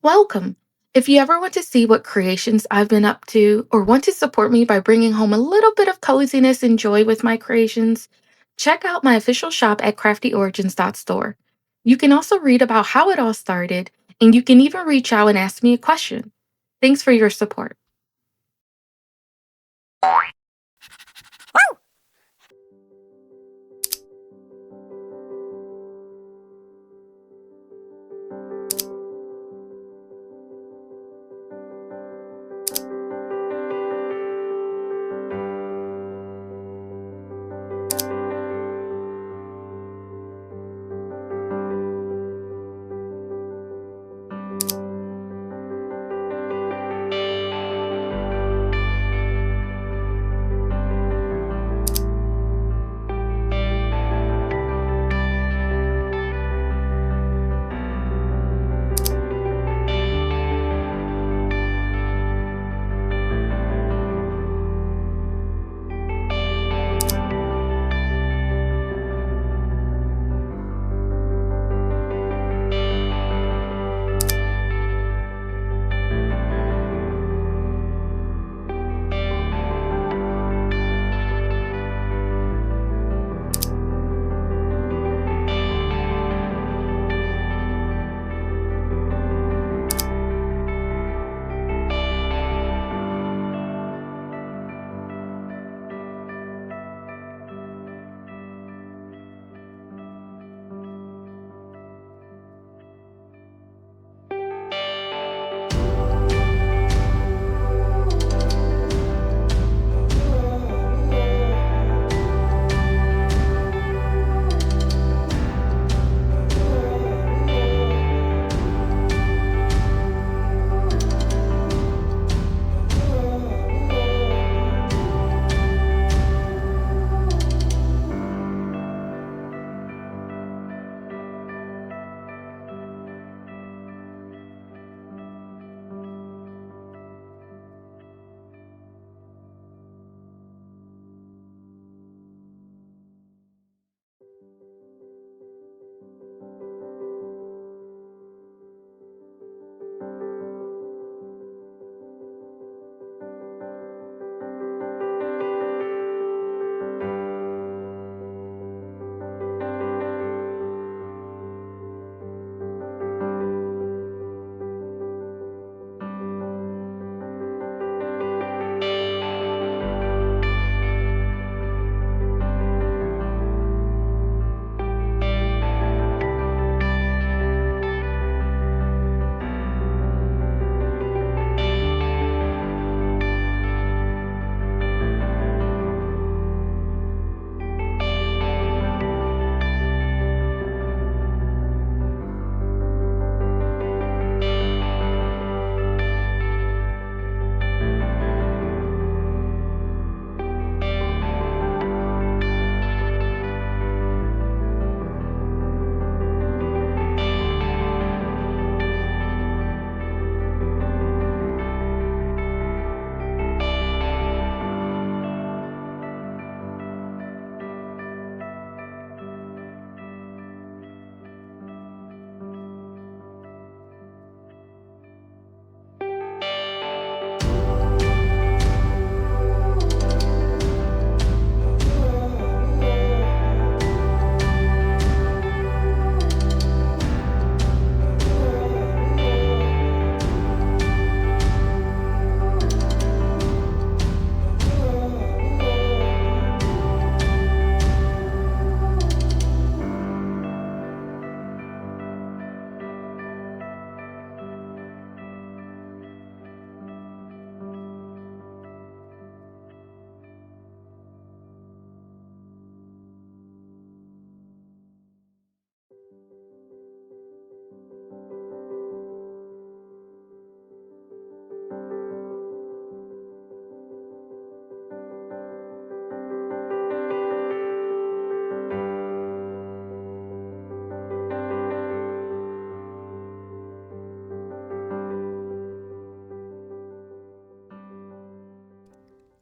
Welcome. If you ever want to see what creations I've been up to or want to support me by bringing home a little bit of coziness and joy with my creations, check out my official shop at craftyorigins.store. You can also read about how it all started, and you can even reach out and ask me a question. Thanks for your support.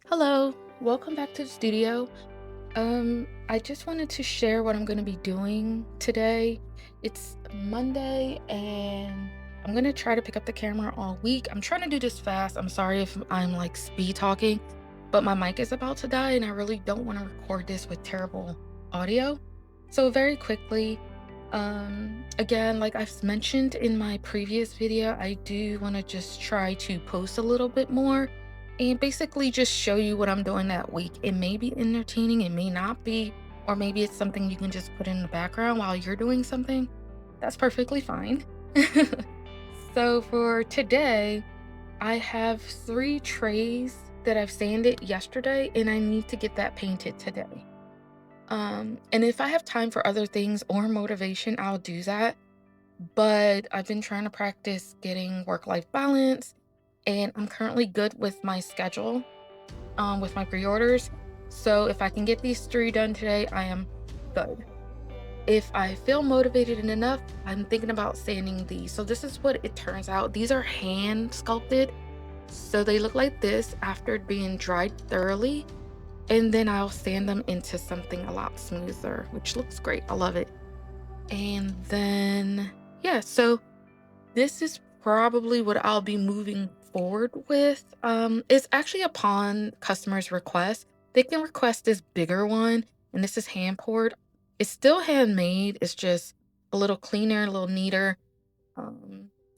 Hello, welcome back to the studio. I just wanted to share what I'm going to be doing today. It's Monday and I'm gonna try to pick up the camera all week. I'm trying to do this fast. I'm sorry if I'm like speed talking, but my mic is about to die and I really don't want to record this with terrible audio. So very quickly, again, like I've mentioned in my previous video, I do want to just try to post a little bit more and basically just show you what I'm doing that week. It may be entertaining, it may not be, or maybe it's something you can just put in the background while you're doing something. That's perfectly fine. So for today, I have 3 trays that I've sanded yesterday and I need to get that painted today. And if I have time for other things or motivation, I'll do that. But I've been trying to practice getting work-life balance, and I'm currently good with my schedule, with my pre-orders. So if I can get these 3 done today, I am good. If I feel motivated enough, I'm thinking about sanding these. So this is what it turns out. These are hand sculpted. So they look like this after being dried thoroughly. And then I'll sand them into something a lot smoother, which looks great. I love it. And then, yeah, so this is probably what I'll be moving forward with. It's actually upon customers' request. They can request this bigger one, and this is hand poured. It's still handmade. It's just a little cleaner, a little neater.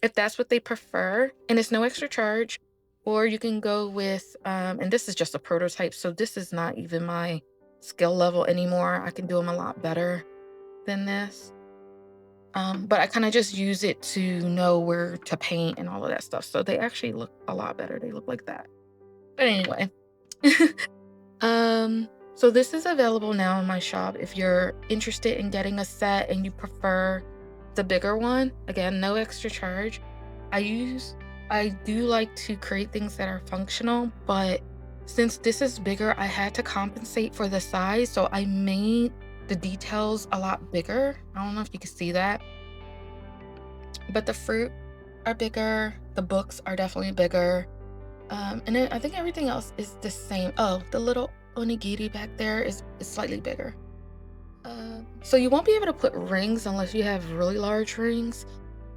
If that's what they prefer, and it's no extra charge. Or you can go with, and this is just a prototype, so this is not even my skill level anymore. I can do them a lot better than this. But I kind of just use it to know where to paint and all of that stuff. So they actually look a lot better. They look like that. But anyway, so this is available now in my shop. If you're interested in getting a set and you prefer the bigger one, again, no extra charge. I do like to create things that are functional, but since this is bigger, I had to compensate for the size. So I made the details a lot bigger. I don't know if you can see that, but the fruit are bigger. The books are definitely bigger. And then I think everything else is the same. Oh, the little onigiri back there is slightly bigger. So you won't be able to put rings unless you have really large rings,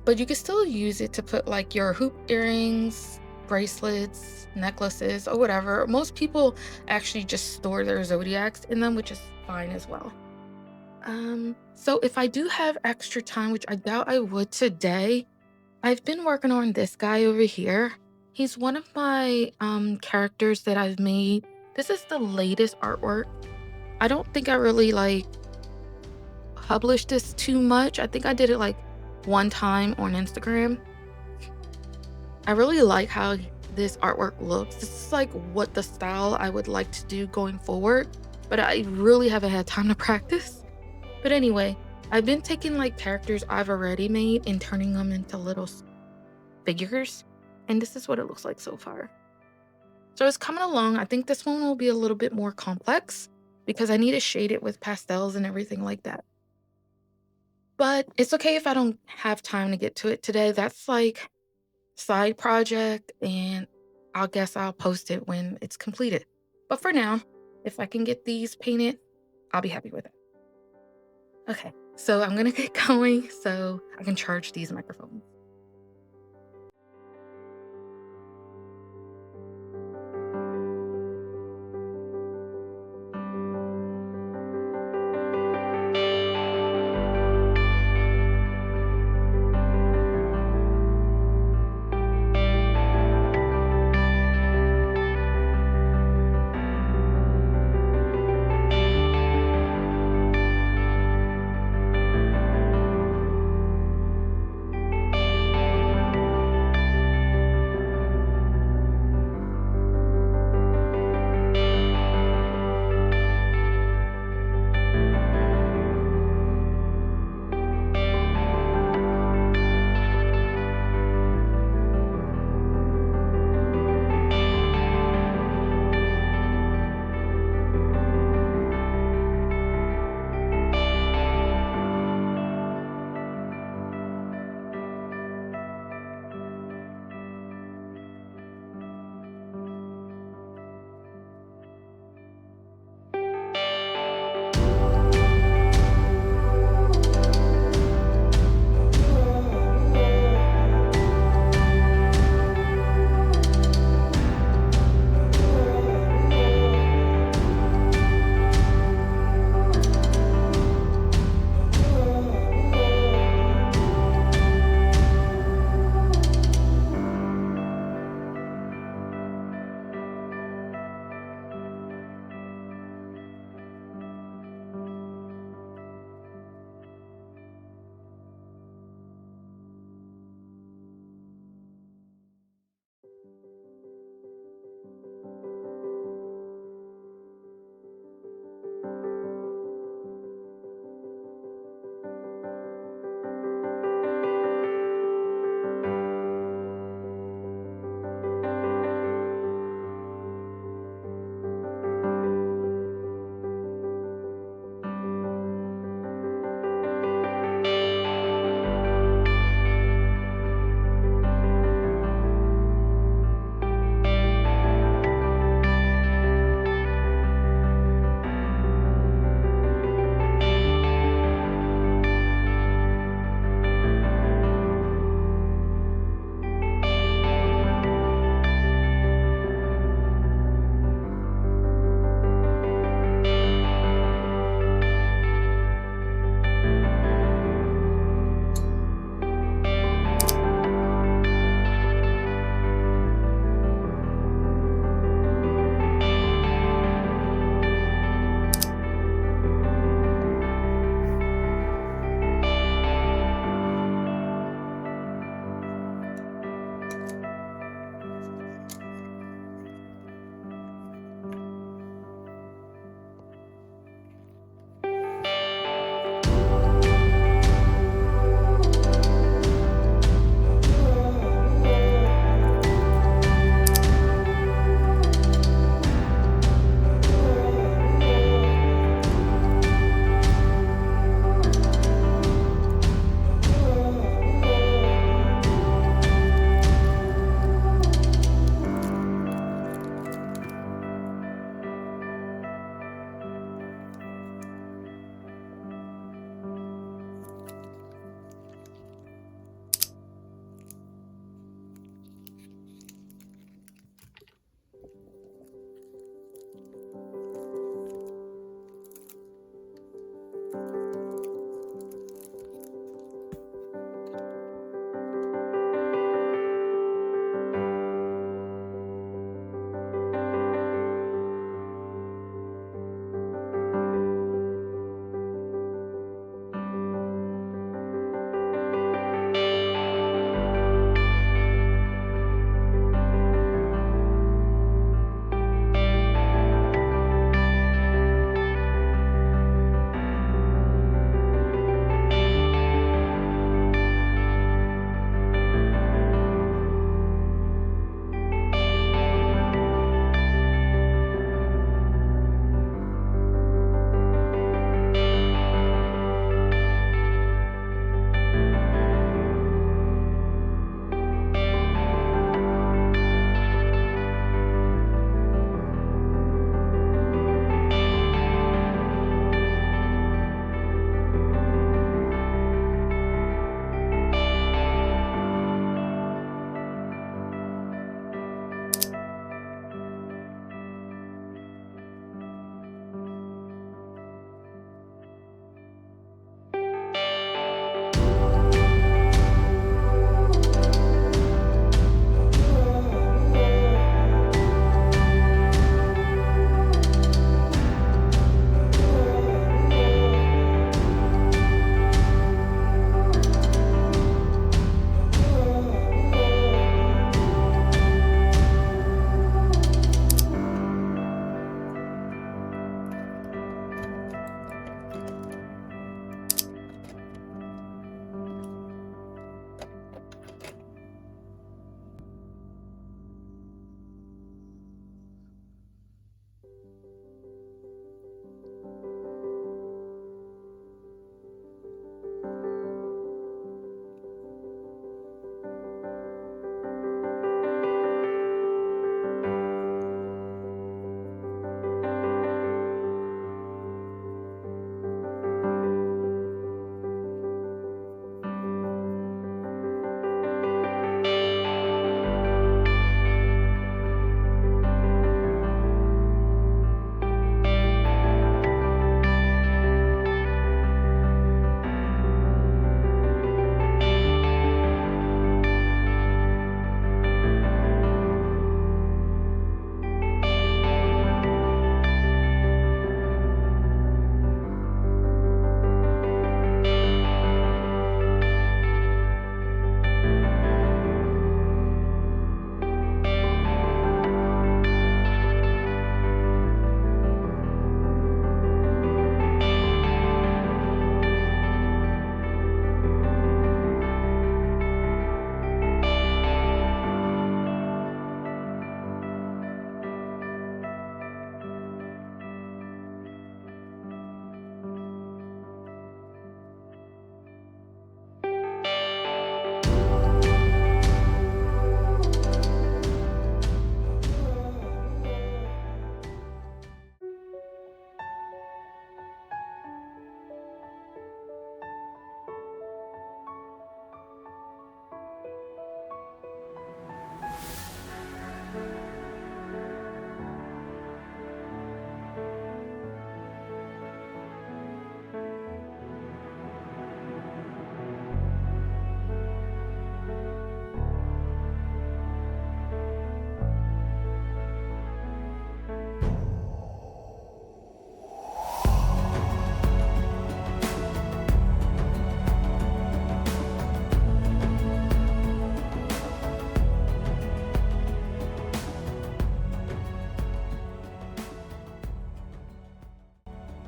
but you can still use it to put like your hoop earrings, bracelets, necklaces, or whatever. Most people actually just store their zodiacs in them, which is fine as well. So if I do have extra time, which I doubt I would today, I've been working on this guy over here. He's one of my characters that I've made. This is the latest artwork. I don't think I really like published this too much. I think I did it like one time on Instagram. I really like how this artwork looks. This is like what the style I would like to do going forward, but I really haven't had time to practice. But anyway, I've been taking like characters I've already made and turning them into little figures, and this is what it looks like so far. So it's coming along. I think this one will be a little bit more complex because I need to shade it with pastels and everything like that. But it's okay if I don't have time to get to it today. That's like side project, and I guess I'll post it when it's completed. But for now, if I can get these painted, I'll be happy with it. Okay, so I'm gonna get going so I can charge these microphones.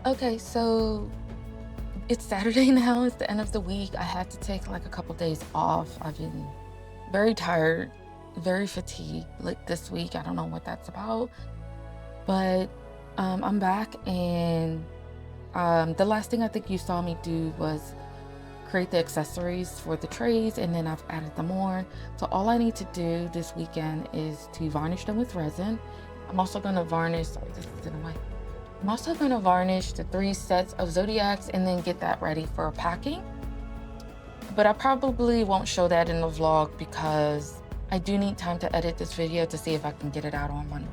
Okay, so it's Saturday now. It's the end of the week. I had to take like a couple days off. I've been very tired, very fatigued like this week. I don't know what that's about, but I'm back, and the last thing I think you saw me do was create the accessories for the trays, and then I've added them on. So all I need to do this weekend is to varnish them with resin. I'm also going to varnish, sorry, this is in the way. I'm also going to varnish the 3 sets of zodiacs and then get that ready for packing. But I probably won't show that in the vlog because I do need time to edit this video to see if I can get it out on Monday.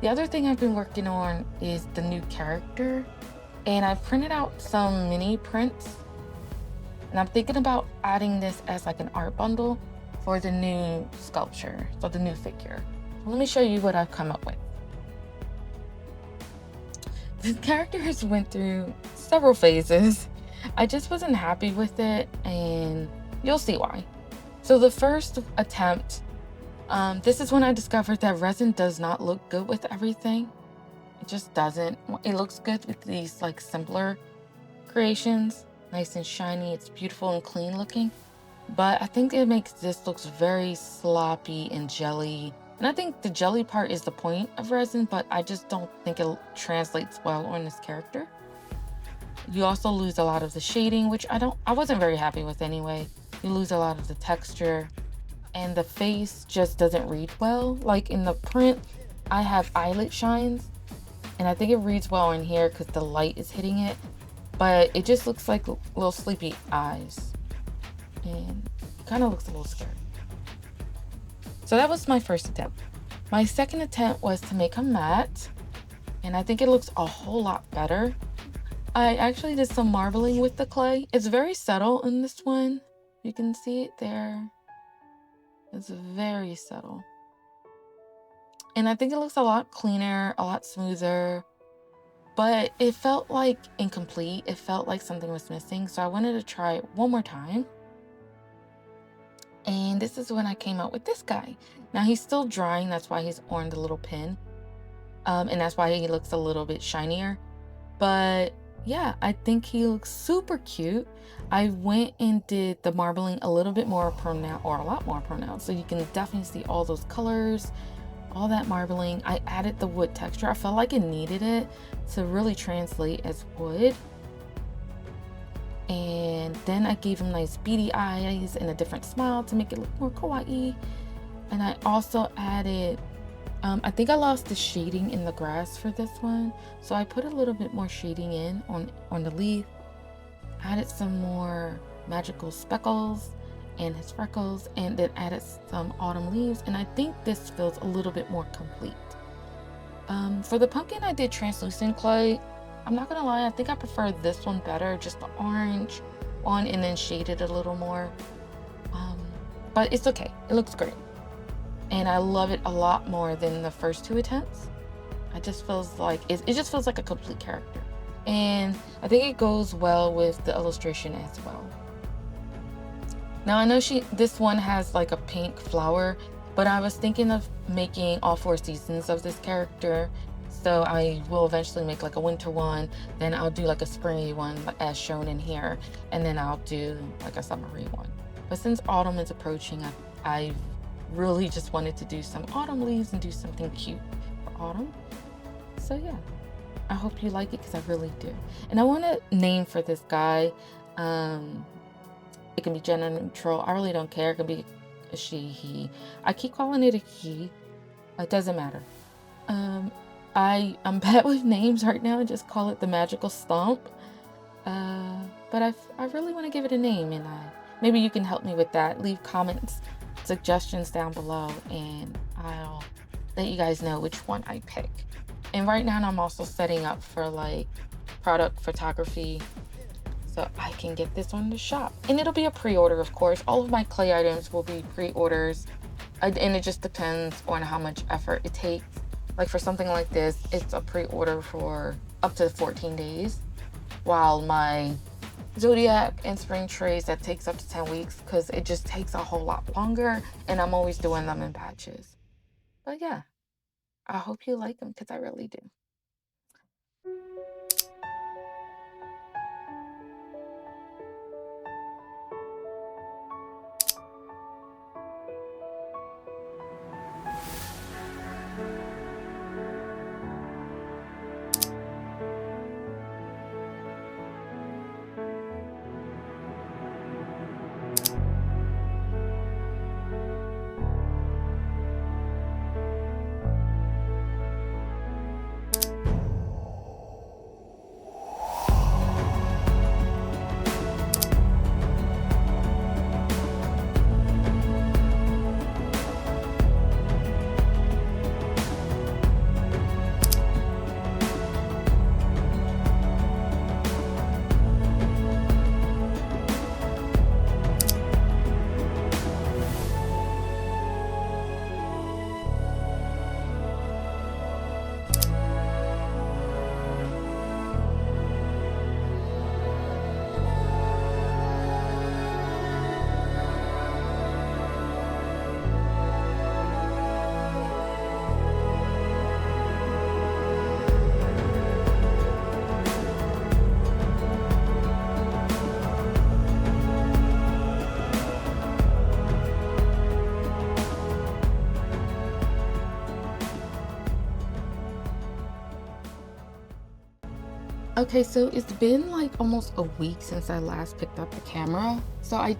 The other thing I've been working on is the new character, and I printed out some mini prints, and I'm thinking about adding this as like an art bundle for the new sculpture, so the new figure. Let me show you what I've come up with. The character has went through several phases. I just wasn't happy with it, and you'll see why. So the first attempt, this is when I discovered that resin does not look good with everything. It just doesn't. It looks good with these like simpler creations, nice and shiny. It's beautiful and clean looking. But I think it makes this looks very sloppy and jelly. And I think the jelly part is the point of resin, but I just don't think it translates well on this character. You also lose a lot of the shading, which I wasn't very happy with anyway. You lose a lot of the texture, and the face just doesn't read well. Like in the print, I have eyelid shines, and I think it reads well in here because the light is hitting it, but it just looks like little sleepy eyes, and it kind of looks a little scary. So that was my first attempt. My second attempt was to make a matte, and I think it looks a whole lot better. I actually did some marbling with the clay. It's very subtle in this one. You can see it there. It's very subtle. And I think it looks a lot cleaner, a lot smoother, but it felt like incomplete. It felt like something was missing. So I wanted to try it one more time. And this is when I came out with this guy. Now he's still drying. That's why he's on the little pin. And that's why he looks a little bit shinier. But yeah, I think he looks super cute. I went and did the marbling a little bit more pronounced, or a lot more pronounced, so you can definitely see all those colors, all that marbling. I added the wood texture. I felt like it needed it to really translate as wood. And then I gave him nice beady eyes and a different smile to make it look more kawaii. And I also added, I think I lost the shading in the grass for this one, so I put a little bit more shading in on the leaf, added some more magical speckles and his freckles, and then added some autumn leaves, and I think this feels a little bit more complete. For the pumpkin, I did translucent clay. I'm not gonna lie, I think I prefer this one better, just the orange one, and then shaded a little more. But it's okay, it looks great. And I love it a lot more than the first 2 attempts. It just feels like it just feels like a complete character, and I think it goes well with the illustration as well. Now I know this one has like a pink flower, but I was thinking of making all 4 seasons of this character. So I will eventually make like a winter one, then I'll do like a springy one as shown in here, and then I'll do like a summery one. But since autumn is approaching, I really just wanted to do some autumn leaves and do something cute for autumn. So yeah, I hope you like it because I really do. And I want a name for this guy. It can be gender neutral. I really don't care. It can be a she, he. I keep calling it a he. It doesn't matter. I'm bad with names right now. I just call it the magical stomp. But I really want to give it a name, and maybe you can help me with that. Leave comments, suggestions down below, and I'll let you guys know which one I pick. And right now I'm also setting up for like product photography, so I can get this on the shop. And it'll be a pre-order, of course. All of my clay items will be pre-orders, and it just depends on how much effort it takes. Like for something like this, it's a pre-order for up to 14 days, while my zodiac and spring trays, that takes up to 10 weeks because it just takes a whole lot longer, and I'm always doing them in batches. But yeah, I hope you like them because I really do. Okay, so it's been like almost a week since I last picked up the camera. So I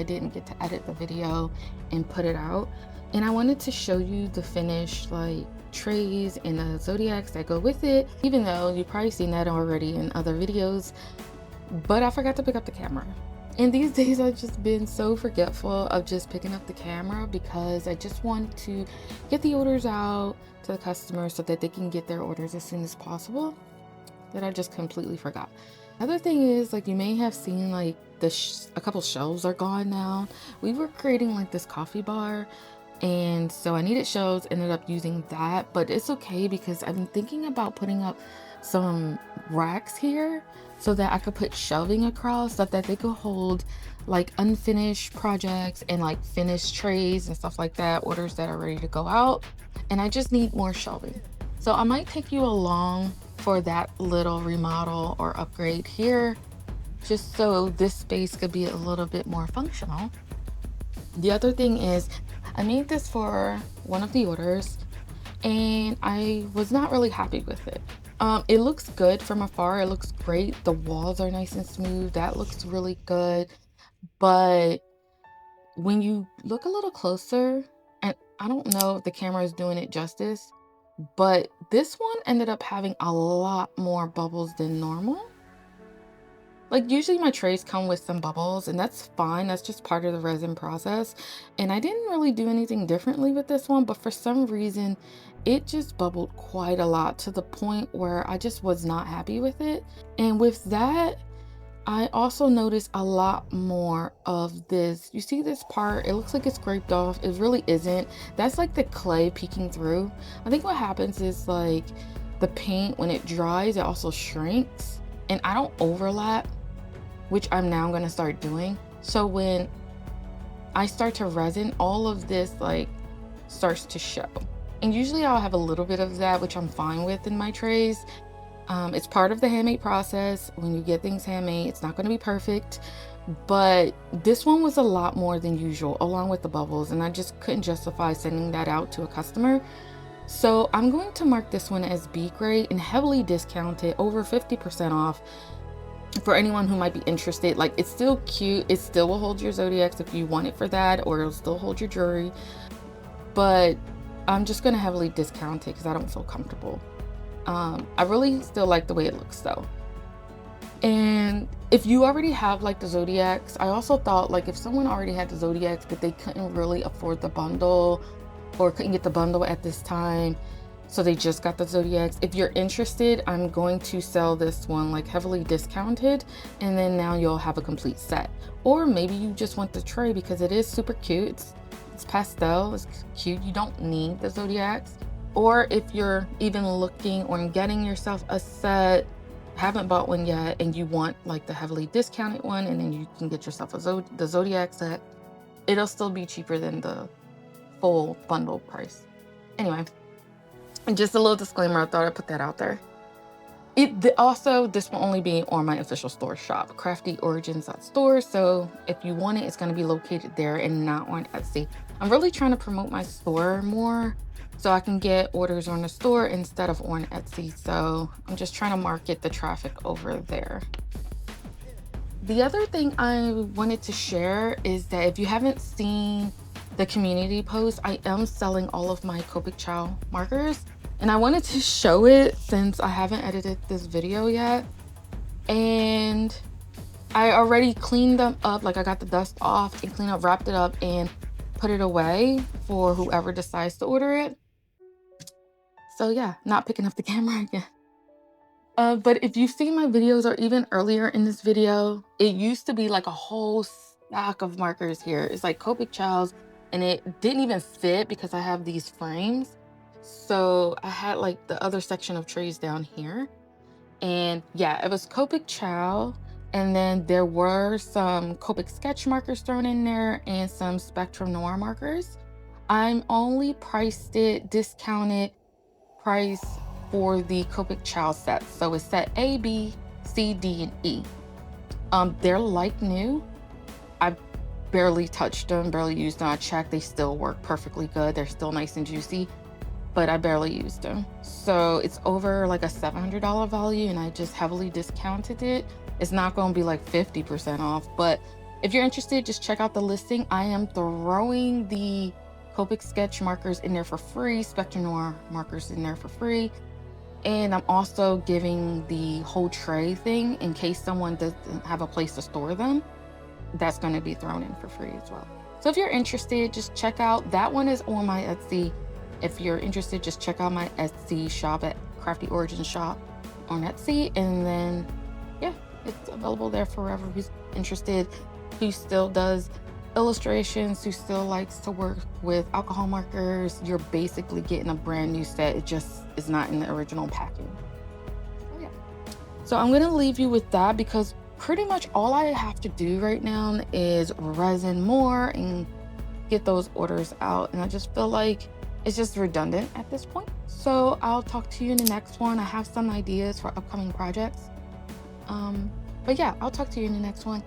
didn't get to edit the video and put it out. And I wanted to show you the finished like trays and the zodiacs that go with it, even though you've probably seen that already in other videos, but I forgot to pick up the camera. And these days I've just been so forgetful of just picking up the camera because I just want to get the orders out to the customers so that they can get their orders as soon as possible, that I just completely forgot. Other thing is, like, you may have seen like a couple shelves are gone now. We were creating like this coffee bar, and so I needed shelves, ended up using that, but it's okay because I've been thinking about putting up some racks here so that I could put shelving across so that they could hold like unfinished projects and like finished trays and stuff like that, orders that are ready to go out. And I just need more shelving. So I might take you along for that little remodel or upgrade here, just so this space could be a little bit more functional. The other thing is, I made this for one of the orders and I was not really happy with it. It looks good from afar, it looks great. The walls are nice and smooth, that looks really good. But when you look a little closer, and I don't know if the camera is doing it justice, but this one ended up having a lot more bubbles than normal. Like, usually my trays come with some bubbles and that's fine. That's just part of the resin process. And I didn't really do anything differently with this one, but for some reason it just bubbled quite a lot to the point where I just was not happy with it. And with that, I also noticed a lot more of this. You see this part? It looks like it's scraped off. It really isn't. That's like the clay peeking through. I think what happens is like the paint, when it dries, it also shrinks. And I don't overlap, which I'm now going to start doing. So when I start to resin, all of this like starts to show. And usually I'll have a little bit of that, which I'm fine with in my trays. It's part of the handmade process. When you get things handmade, it's not going to be perfect, but this one was a lot more than usual, along with the bubbles, and I just couldn't justify sending that out to a customer. So I'm going to mark this one as B grade and heavily discounted, over 50% off, for anyone who might be interested. Like, it's still cute, it still will hold your zodiacs if you want it for that, or it'll still hold your jewelry, but I'm just going to heavily discount it because I don't feel comfortable. I really still like the way it looks though. And if you already have like the zodiacs, I also thought like if someone already had the zodiacs but they couldn't really afford the bundle or couldn't get the bundle at this time, so they just got the zodiacs, if you're interested, I'm going to sell this one like heavily discounted, and then now you'll have a complete set. Or maybe you just want the tray because it is super cute. It's pastel, it's cute. You don't need the zodiacs. Or if you're even looking on getting yourself a set, haven't bought one yet, and you want like the heavily discounted one, and then you can get yourself the zodiac set, it'll still be cheaper than the full bundle price. Anyway, and just a little disclaimer, I thought I'd put that out there. Also, this will only be on my official store shop, CraftyOrigins.store. So if you want it, it's going to be located there and not on Etsy. I'm really trying to promote my store more so I can get orders on the store instead of on Etsy. So I'm just trying to market the traffic over there. The other thing I wanted to share is that if you haven't seen the community post, I am selling all of my Copic Chow markers. And I wanted to show it since I haven't edited this video yet. And I already cleaned them up, like I got the dust off and cleaned up, wrapped it up, and put it away for whoever decides to order it. So yeah, not picking up the camera again. But if you've seen my videos or even earlier in this video, it used to be like a whole stack of markers here. It's like Copic Chows, and it didn't even fit because I have these frames. So I had like the other section of trays down here. And yeah, it was Copic Chow. And then there were some Copic sketch markers thrown in there and some Spectrum Noir markers. I'm only priced it discounted price for the Copic Chow sets. So it's set A, B, C, D, and E. They're like new. I barely touched them, barely used them. I checked, they still work perfectly good. They're still nice and juicy. but I barely used them. So it's over like a $700 value and I just heavily discounted it. It's not going to be like 50% off, but if you're interested, just check out the listing. I am throwing the Copic sketch markers in there for free, Spectre Noir markers in there for free. And I'm also giving the whole tray thing in case someone doesn't have a place to store them. That's going to be thrown in for free as well. So if you're interested, just check out, that one is on my Etsy. If you're interested, just check out my Etsy shop at Crafty Origins Shop on Etsy. And then, yeah, it's available there for whoever who's interested, who still does illustrations, who still likes to work with alcohol markers. You're basically getting a brand new set. It just is not in the original packing. So, yeah. So I'm going to leave you with that because pretty much all I have to do right now is resin more and get those orders out. And I just feel like it's just redundant at this point. So I'll talk to you in the next one. I have some ideas for upcoming projects. But yeah, I'll talk to you in the next one.